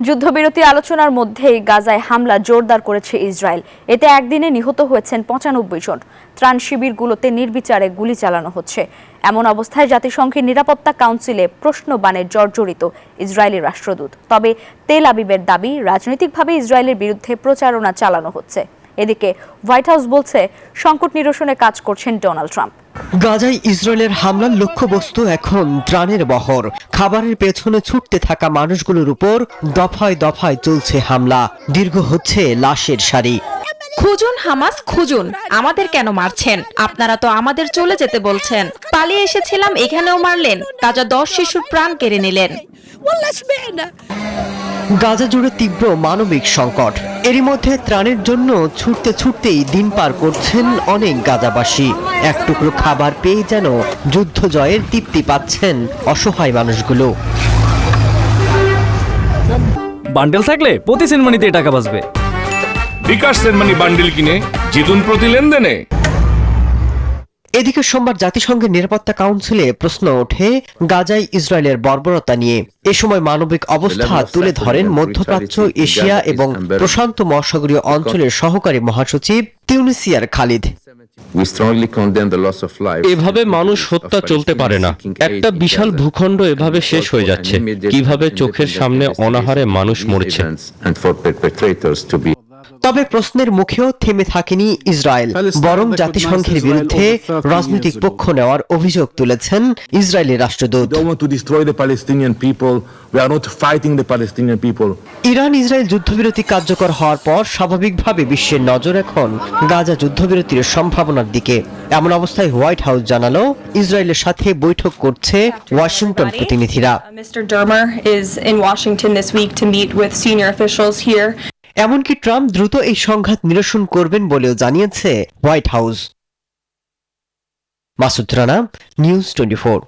যুদ্ধবিরতি আলোচনার মধ্যেই গাজায় হামলা জোরদার করেছে ইসরায়েল। এতে একদিনে নিহত হয়েছেন ৯৫ জন। ত্রাণ শিবিরগুলোতে নির্বিচারে গুলি চালানো হচ্ছে। এমন অবস্থায় জাতিসংঘের নিরাপত্তা কাউন্সিলে প্রশ্নবাণে জর্জরিত ইসরায়েলি রাষ্ট্রদূত। তবে তেল আবিবের দাবি, রাজনৈতিকভাবে ইসরায়েলের বিরুদ্ধে প্রচারণা চালানো হচ্ছে। এদিকে হোয়াইট হাউস বলছে, সংকট নিরসনে কাজ করছেন ডোনাল্ড ট্রাম্প। গাজায় ইসরায়েলের হামলার লক্ষ্যবস্তু এখন ত্রাণের বহর। খাবারের পেছনে ছুটতে থাকা মানুষগুলোর উপর দফায় দফায় চলছে হামলা। দীর্ঘ হচ্ছে লাশের সারি। খুঁজুন হামাস, খুঁজুন, আমাদের কেন মারছেন? আপনারা তো আমাদের চলে যেতে বলছেন। পালিয়ে এসেছিলাম, এখানেও মারলেন। তাজা 10 শিশুর প্রাণ কেড়ে নিলেন। গাজা জুড়ে তীব্র মানবিক সংকট। এরই মধ্যে ত্রাণের জন্য ছুটতে ছুটতেই দিন পার করছেন অনেক গাজাবাসী। এক টুকরো খাবার পেয়ে যেন যুদ্ধ জয়ের তৃপ্তি পাচ্ছেন অসহায় মানুষগুলো। বান্ডেল থাকলে প্রতি সেনমানিতে টাকা বাঁচবে। বিকাশ সেনমানি বান্ডেল কিনে জিতুন প্রতি লেনদেনে। এদিকে সোমবার জাতিসংঘের নিরাপত্তা কাউন্সিলে প্রশ্ন ওঠে গাজায় ইসরায়েলের বর্বরতা নিয়ে। এ সময় মানবিক অবস্থা তুলে ধরেন মধ্যপ্রাচ্য, এশিয়া এবং প্রশান্ত মহাসাগরীয় অঞ্চলের সহকারী মহাসচিব তিউনিসিয়ার খালিদ। এভাবে মানুষ হত্যা চলতে পারে না। একটা বিশাল ভূখণ্ড এভাবে শেষ হয়ে যাচ্ছে। কিভাবে চোখের সামনে অনাহারে মানুষ মরছে। তবে প্রশ্নের মুখেও থেমে থাকেনি ইসরায়েল, বরং জাতিসংঘের বিরুদ্ধে রাজনৈতিক পক্ষ নেওয়ার অভিযোগ তুলেছেন ইসরায়েলি রাষ্ট্রদূত। ইরান ইসরায়েল যুদ্ধবিরতি কার্যকর হওয়ার পর স্বাভাবিকভাবে বিশ্বের নজর এখন গাজা যুদ্ধবিরতির সম্ভাবনার দিকে। এমন অবস্থায় হোয়াইট হাউস জানালো, ইসরায়েলের সাথে বৈঠক করছে ওয়াশিংটন প্রতিনিধিরা। এমনকি ট্রাম্প দ্রুত এই সংঘাত নিরসন করবেন বলেও জানিয়েছে white house. Masud Rana, news 24।